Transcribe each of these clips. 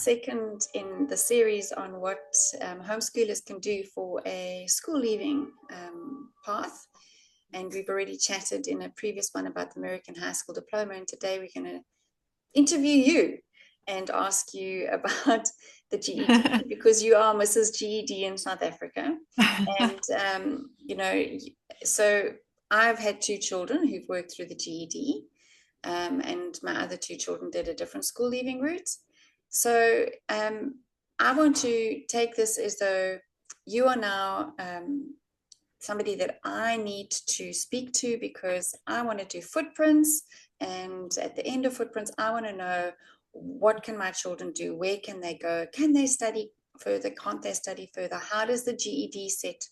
second in the series on what homeschoolers can do for a school leaving path. And we've already chatted in a previous one about the American High School Diploma. And today we're going to interview you and ask you about the GED, because you are Mrs. GED in South Africa. And, so I've had 2 children who've worked through the GED, and my other 2 children did a different school leaving route. So I want to take this as though you are now somebody that I need to speak to, because I want to do footprints. And at the end of footprints, I want to know, what can my children do? Where can they go? Can they study further? Can't they study further? How does the GED set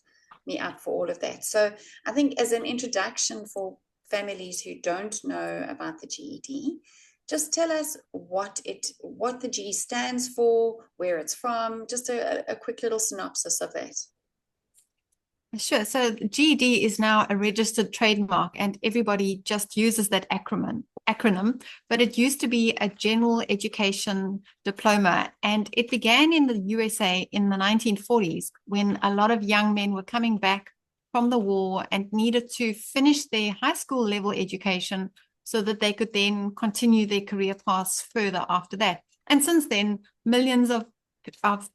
me up for all of that? So I think as an introduction for families who don't know about the GED, just tell us what the G stands for, where it's from, just a quick little synopsis of that. Sure. So GED is now a registered trademark, and everybody just uses that acronym, but it used to be a general education diploma, and it began in the USA in the 1940s, when a lot of young men were coming back from the war and needed to finish their high school level education so that they could then continue their career paths further after that. And since then, millions of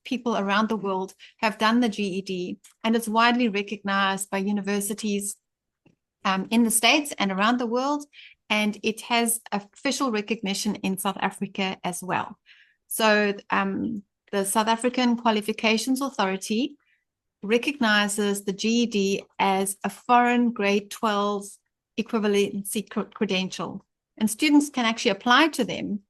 people around the world have done the GED, and it's widely recognized by universities in the States and around the world, and it has official recognition in South Africa as well. So the South African Qualifications Authority recognizes the GED as a foreign grade 12 equivalency credential, and students can actually apply to them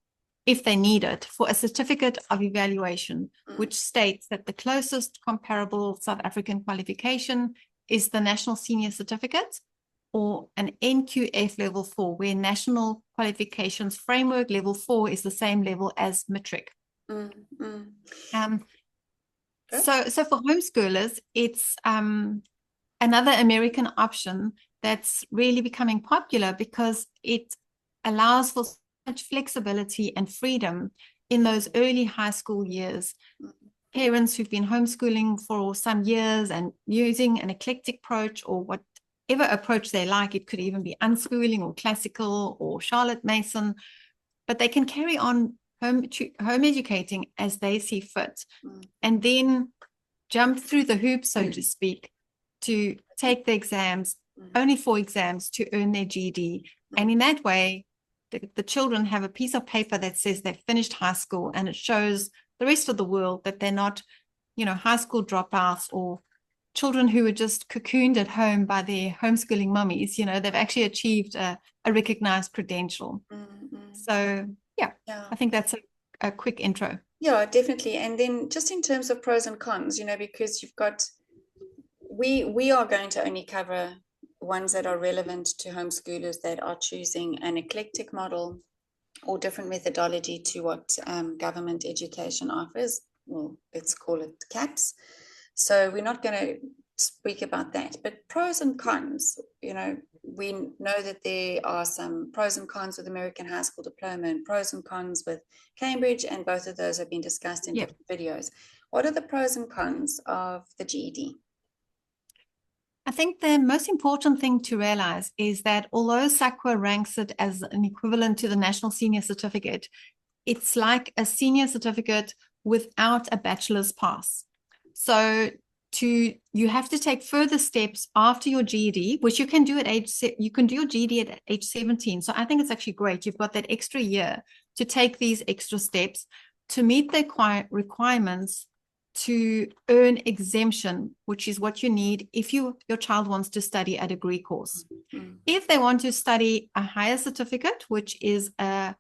if they need it for a certificate of evaluation, which states that the closest comparable South African qualification is the National Senior Certificate, or an NQF level 4, where National Qualifications Framework level 4 is the same level as matric. So for homeschoolers, it's another American option that's really becoming popular, because it allows for much flexibility and freedom in those early high school years. Parents who've been homeschooling for some years and using an eclectic approach, or whatever approach they like, it could even be unschooling or classical or Charlotte Mason, but they can carry on home educating as they see fit, and then jump through the hoops, so to speak, to take the exams, only 4 exams, to earn their GED. And in that way, the children have a piece of paper that says they've finished high school, and it shows the rest of the world that they're not, high school dropouts or children who were just cocooned at home by their homeschooling mummies. They've actually achieved a recognized credential. So, yeah, I think that's a quick intro. Yeah, definitely. And then just in terms of pros and cons, because you've got, we are going to only cover ones that are relevant to homeschoolers that are choosing an eclectic model or different methodology to what government education offers. Well, let's call it CAPS. So we're not going to speak about that. But pros and cons, we know that there are some pros and cons with American High School Diploma and pros and cons with Cambridge, and both of those have been discussed in different videos. What are the pros and cons of the GED? I think the most important thing to realize is that although SACWA ranks it as an equivalent to the National Senior Certificate, it's like a senior certificate without a bachelor's pass. So you have to take further steps after your GED, which you can do you can do your GED at age 17. So I think it's actually great. You've got that extra year to take these extra steps to meet the requirements to earn exemption, which is what you need if your child wants to study a degree course. If they want to study a higher certificate, which is a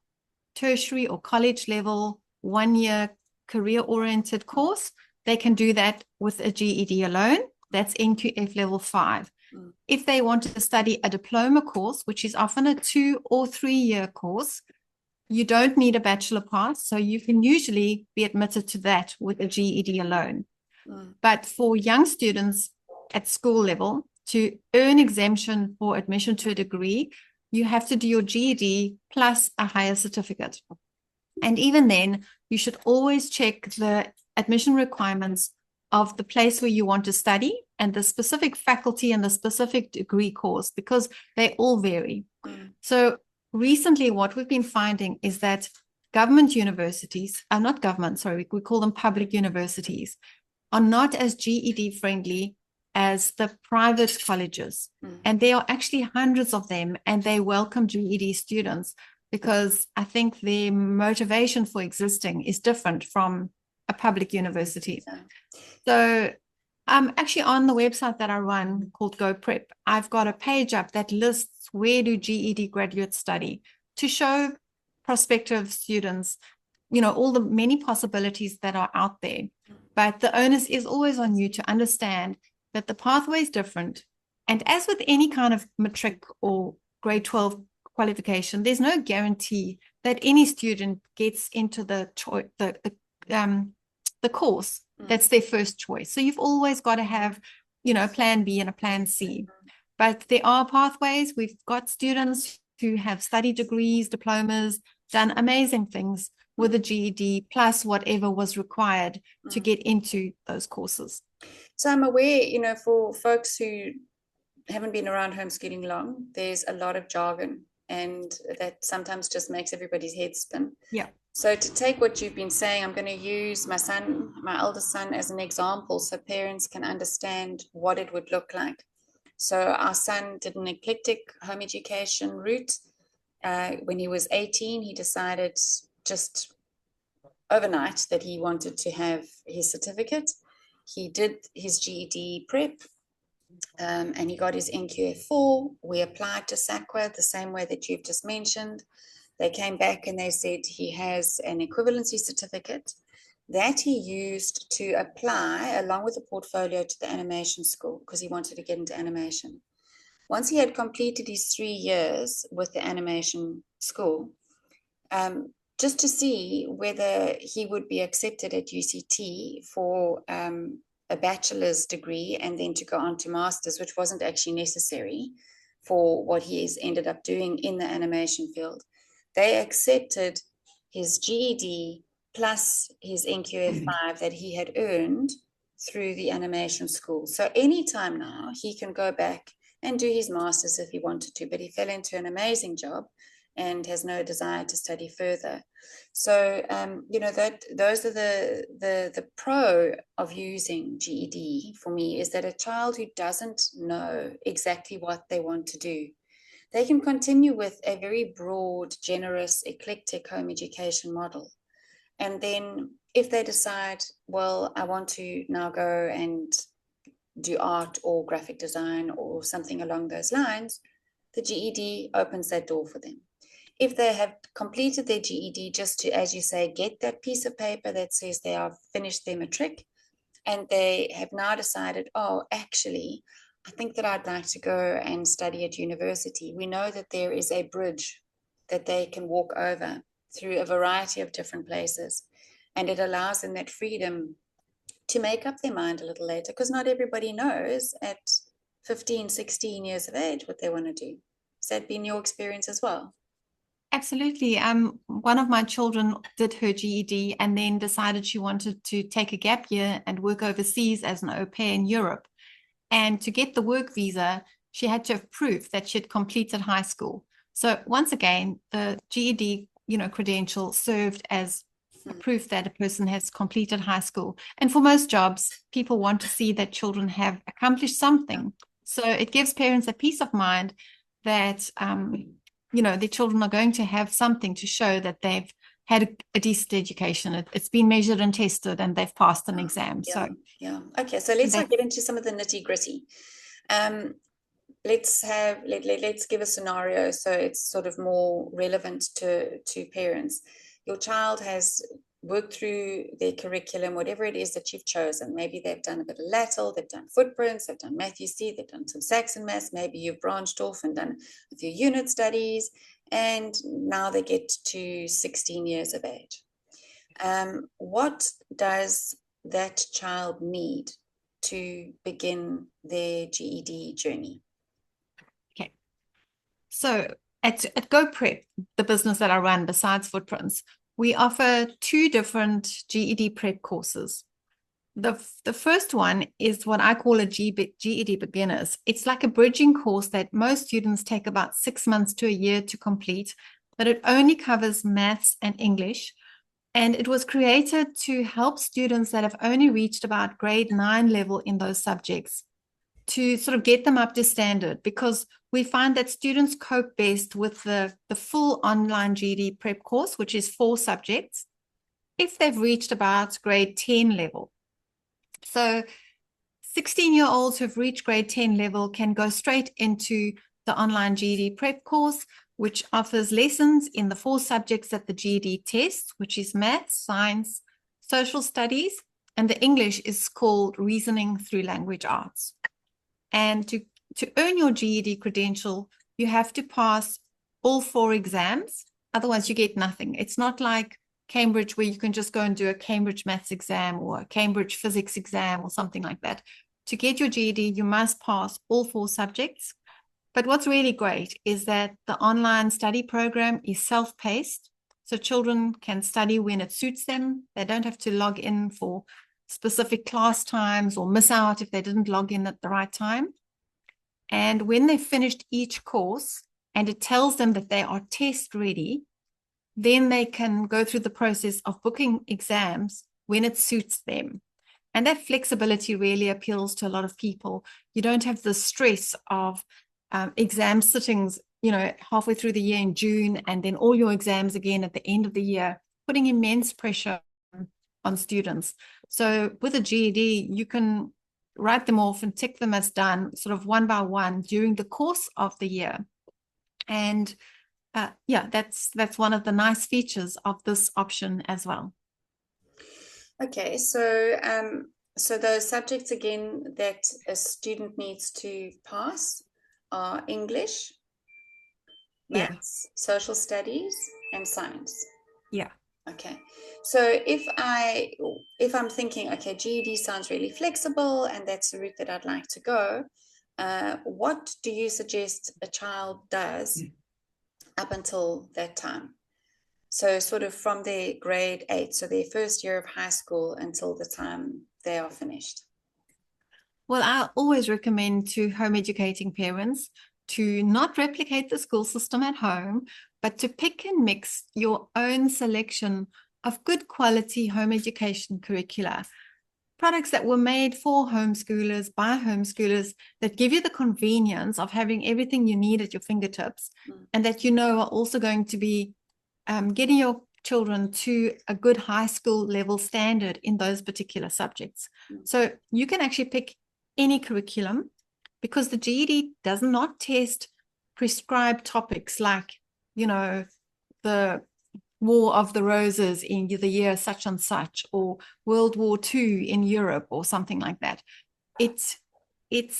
tertiary or college level 1-year career-oriented course, they can do that with a GED alone. That's NQF level 5. If they want to study a diploma course, which is often a 2 or 3-year course, you don't need a bachelor pass, so you can usually be admitted to that with a GED alone. But for young students at school level, to earn exemption for admission to a degree, you have to do your GED plus a higher certificate. And even then, you should always check the admission requirements of the place where you want to study and the specific faculty and the specific degree course, because they all vary. So recently, what we've been finding is that government universities are not government, sorry, we call them public universities, are not as GED friendly as the private colleges. And there are actually hundreds of them, and they welcome GED students because I think their motivation for existing is different from a public university. So actually on the website that I run called Go Prep, I've got a page up that lists where do GED graduates study to show prospective students, all the many possibilities that are out there. But the onus is always on you to understand that the pathway is different. And as with any kind of matric or grade 12 qualification, there's no guarantee that any student gets into the course that's their first choice. So you've always got to have, a plan B and a plan C. But there are pathways. We've got students who have study degrees, diplomas, done amazing things with a GED plus whatever was required to get into those courses. So I'm aware, for folks who haven't been around homeschooling long, there's a lot of jargon, and that sometimes just makes everybody's head spin. Yeah. So to take what you've been saying, I'm going to use my eldest son, as an example so parents can understand what it would look like. So our son did an eclectic home education route. When he was 18, he decided just overnight that he wanted to have his certificate. He did his GED prep, and he got his NQF4. We applied to SACWA the same way that you've just mentioned. They came back and they said he has an equivalency certificate that he used to apply along with a portfolio to the animation school because he wanted to get into animation. Once he had completed his 3 years with the animation school, just to see whether he would be accepted at UCT for a bachelor's degree and then to go on to master's, which wasn't actually necessary for what he's ended up doing in the animation field. They accepted his GED plus his NQF5 that he had earned through the animation school. So anytime now, he can go back and do his master's if he wanted to, but he fell into an amazing job and has no desire to study further. So, that those are the pro of using GED for me, is that a child who doesn't know exactly what they want to do, they can continue with a very broad, generous, eclectic home education model. And then if they decide, well, I want to now go and do art or graphic design or something along those lines, the GED opens that door for them. If they have completed their GED just to, as you say, get that piece of paper that says they have finished their matric, and they have now decided, oh, actually, I think that I'd like to go and study at university, we know that there is a bridge that they can walk over through a variety of different places. And it allows them that freedom to make up their mind a little later, because not everybody knows at 15, 16 years of age what they want to do. Has that been your experience as well? Absolutely. One of my children did her GED and then decided she wanted to take a gap year and work overseas as an au pair in Europe. And to get the work visa, she had to have proof that she had completed high school. So once again, the GED, credential served as a proof that a person has completed high school. And for most jobs, people want to see that children have accomplished something. So it gives parents a peace of mind that their children are going to have something to show that they've had a decent education. It's been measured and tested, and they've passed an exam. Okay, so let's get into some of the nitty gritty. Let's give a scenario so it's sort of more relevant to parents. Your child has worked through their curriculum, whatever it is that you've chosen. Maybe they've done a bit of lateral, they've done footprints, they've done Matthew C, they've done some Saxon Maths, maybe you've branched off and done a few unit studies, and now they get to 16 years of age. What does that child need to begin their GED journey? Okay. So at Go Prep, the business that I run besides footprints, We offer 2 different GED prep courses. The first one is what I call a GED beginners. It's like a bridging course that most students take about 6 months to a year to complete, but it only covers maths and English. And it was created to help students that have only reached about grade 9 level in those subjects to sort of get them up to standard, because we find that students cope best with the full online GED prep course, which is 4 subjects, if they've reached about grade 10 level. So 16-year-olds who've reached grade 10 level can go straight into the online GED prep course, which offers lessons in the 4 subjects that the GED tests, which is maths, science, social studies, and the English is called reasoning through language arts. And to earn your GED credential, you have to pass all 4 exams. Otherwise, you get nothing. It's not like Cambridge, where you can just go and do a Cambridge maths exam or a Cambridge physics exam or something like that. To get your GED, you must pass all 4 subjects. But what's really great is that the online study program is self-paced, so children can study when it suits them. They don't have to log in for specific class times or miss out if they didn't log in at the right time. And when they've finished each course and it tells them that they are test ready, then they can go through the process of booking exams when it suits them. And that flexibility really appeals to a lot of people. You don't have the stress of exam sittings, halfway through the year in June, and then all your exams again at the end of the year, putting immense pressure on students. So with a GED, you can write them off and tick them as done, sort of one by one during the course of the year. And that's one of the nice features of this option as well. Okay, so those subjects again that a student needs to pass are English, maths, social studies, and science. Yeah. Okay, so if I'm thinking, okay, GED sounds really flexible and that's the route that I'd like to go, what do you suggest a child does up until that time? So sort of from their grade 8, so their first year of high school until the time they are finished. Well, I always recommend to home educating parents to not replicate the school system at home, but to pick and mix your own selection of good quality home education curricula. Products that were made for homeschoolers by homeschoolers that give you the convenience of having everything you need at your fingertips, and that are also going to be getting your children to a good high school level standard in those particular subjects. So you can actually pick any curriculum, because the GED does not test prescribed topics like, the War of the Roses in the year such and such, or World War II in Europe, or something like that. It's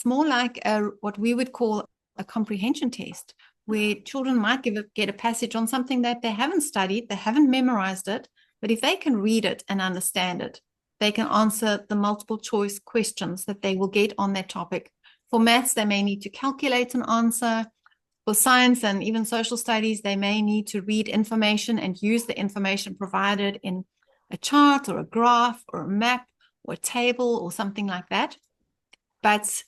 more like what we would call a comprehension test, where children might get a passage on something that they haven't studied, they haven't memorized it, but if they can read it and understand it, they can answer the multiple choice questions that they will get on that topic. For maths, they may need to calculate an answer. For science and even social studies, they may need to read information and use the information provided in a chart or a graph or a map or a table or something like that. But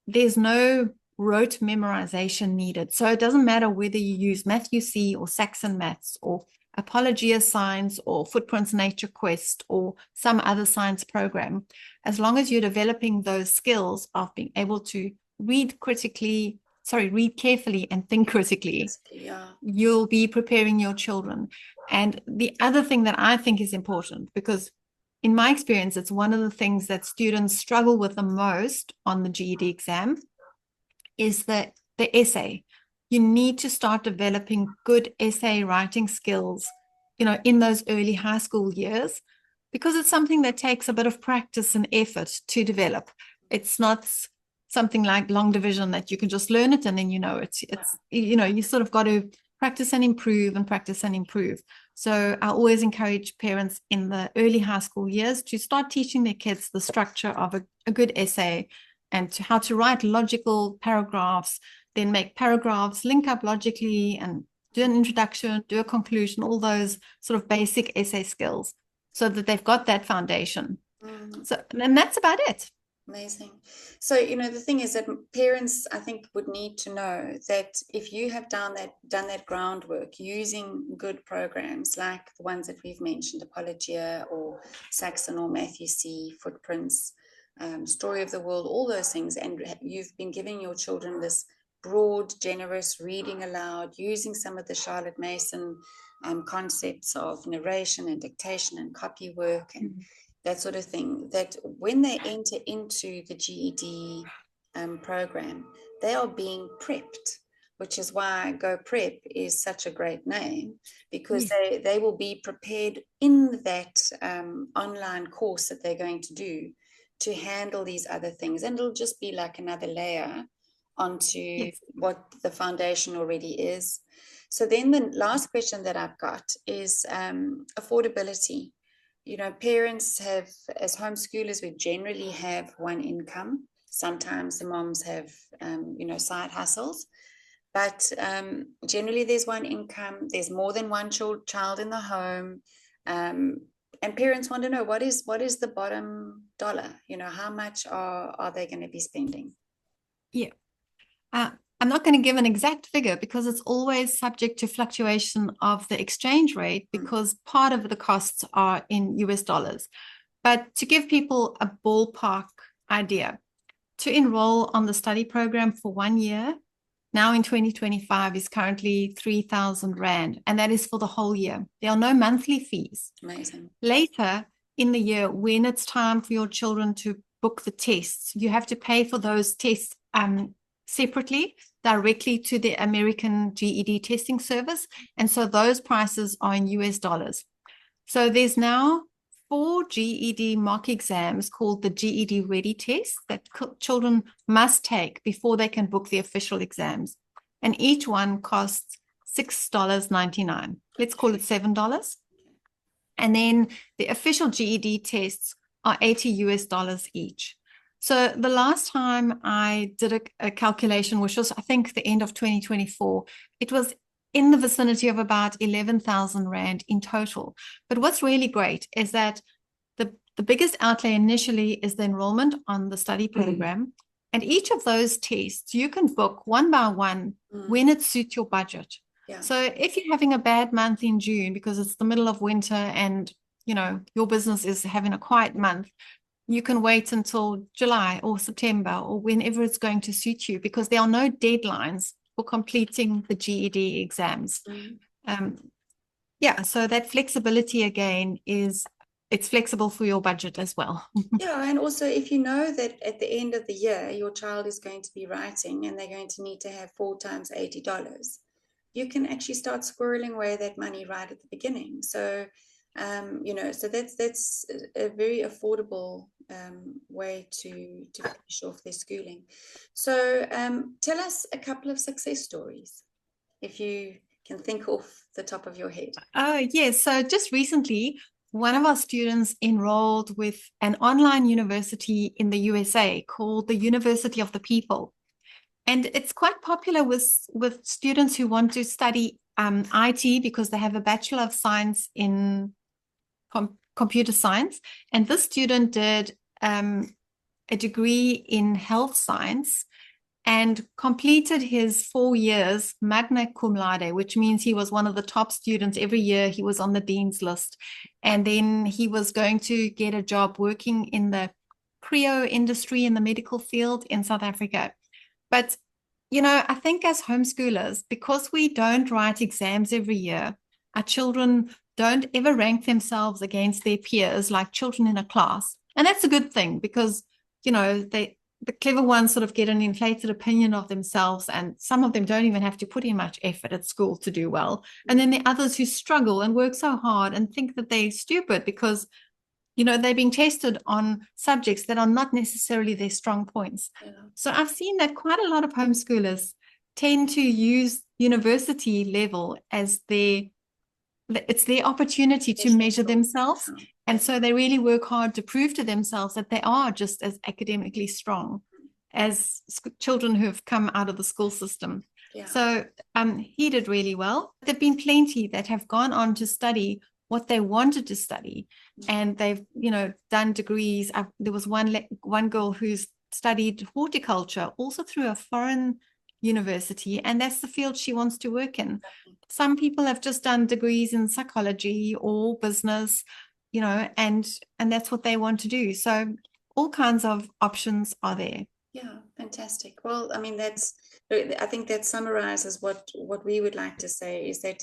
there's no rote memorization needed. So it doesn't matter whether you use Math-UC or Saxon Maths or Apologia Science or Footprints Nature Quest or some other science program. As long as you're developing those skills of being able to read carefully and think critically, you'll be preparing your children. And the other thing that I think is important, because in my experience, it's one of the things that students struggle with the most on the GED exam, is the essay. You need to start developing good essay writing skills, in those early high school years, because it's something that takes a bit of practice and effort to develop. It's not something like long division that you can just learn it and then it's you sort of got to practice and improve and practice and improve. So I always encourage parents in the early high school years to start teaching their kids the structure of a good essay, and how to write logical paragraphs, then make paragraphs link up logically, and do an introduction, do a conclusion, all those sort of basic essay skills so that they've got that foundation. So, and that's about it. Amazing. So, the thing is that parents, I think, would need to know that if you have done that groundwork using good programs like the ones that we've mentioned, Apologia or Saxon or Matthew C, Footprints, Story of the World, all those things, and you've been giving your children this broad, generous reading aloud, using some of the Charlotte Mason concepts of narration and dictation and copy work and that sort of thing, that when they enter into the GED program, they are being prepped, which is why Go Prep is such a great name, because they will be prepared in that online course that they're going to do to handle these other things. And it'll just be like another layer onto what the foundation already is. So then the last question that I've got is affordability. Parents have, as homeschoolers, we generally have one income. Sometimes the moms have, side hustles, but generally there's one income. There's more than one child in the home, and parents want to know what is the bottom dollar. How much are they going to be spending? Yeah. I'm not going to give an exact figure because it's always subject to fluctuation of the exchange rate because part of the costs are in US dollars. But to give people a ballpark idea, to enroll on the study program for 1 year, now in 2025 is currently 3,000 Rand, and that is for the whole year. There are no monthly fees. Amazing. Later in the year, when it's time for your children to book the tests, you have to pay for those tests separately, directly to the American GED Testing Service. And so those prices are in US dollars. So there's now 4 GED mock exams called the GED Ready test that children must take before they can book the official exams. And each one costs $6.99. Let's call it $7. And then the official GED tests are $80 US each. So the last time I did a calculation, which was, I think, the end of 2024, it was in the vicinity of about 11,000 Rand in total. But what's really great is that the biggest outlay initially is the enrollment on the study program. And each of those tests you can book one by one when it suits your budget. Yeah. So if you're having a bad month in June because it's the middle of winter and your business is having a quiet month, you can wait until July or September or whenever it's going to suit you, because there are no deadlines for completing the GED exams. So that flexibility again it's flexible for your budget as well. Yeah, and also if you know that at the end of the year your child is going to be writing and they're going to need to have 4 times $80, you can actually start squirreling away that money right at the beginning. So so that's a very affordable way to finish off their schooling. So tell us a couple of success stories, if you can think off the top of your head. Yes. So just recently, one of our students enrolled with an online university in the USA called the University of the People. And it's quite popular with students who want to study IT because they have a Bachelor of Science in computer science. And this student did a degree in health science and completed his 4 years magna cum laude, which means he was one of the top students every year. He was on the dean's list. And then he was going to get a job working in the cryo industry in the medical field in South Africa. But, I think as homeschoolers, because we don't write exams every year, our children don't ever rank themselves against their peers like children in a class. And that's a good thing because, the clever ones sort of get an inflated opinion of themselves, and some of them don't even have to put in much effort at school to do well. And then the others who struggle and work so hard and think that they're stupid because, they're being tested on subjects that are not necessarily their strong points. Yeah. So I've seen that quite a lot of homeschoolers tend to use university level as it's their opportunity to measure themselves. And so they really work hard to prove to themselves that they are just as academically strong as children who have come out of the school system. Yeah. So he did really well. There've been plenty that have gone on to study what they wanted to study, and they've, you know, done degrees. There was one girl who's studied horticulture also through a foreign university, and that's the field she wants to work in. Some people have just done degrees in psychology or business, you know, and that's what they want to do. So all kinds of options are there. Yeah, fantastic. Well, I mean, I think that summarizes what we would like to say is that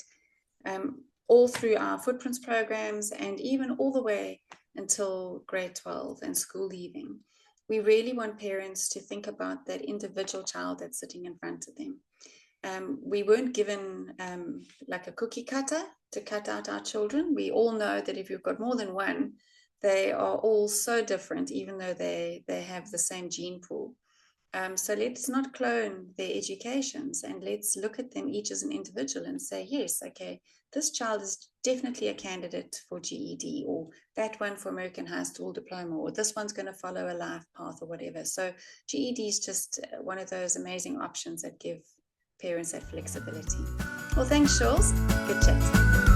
all through our footprints programs and even all the way until grade 12 and school leaving, we really want parents to think about that individual child that's sitting in front of them. We weren't given like a cookie cutter to cut out our children. We all know that if you've got more than one, they are all so different, even though they have the same gene pool. So let's not clone their educations, and let's look at them each as an individual and say, yes, okay, this child is definitely a candidate for GED, or that one for American High School Diploma, or this one's going to follow a life path or whatever. So GED is just one of those amazing options that give parents that flexibility. Well, thanks, Charles. Good chat.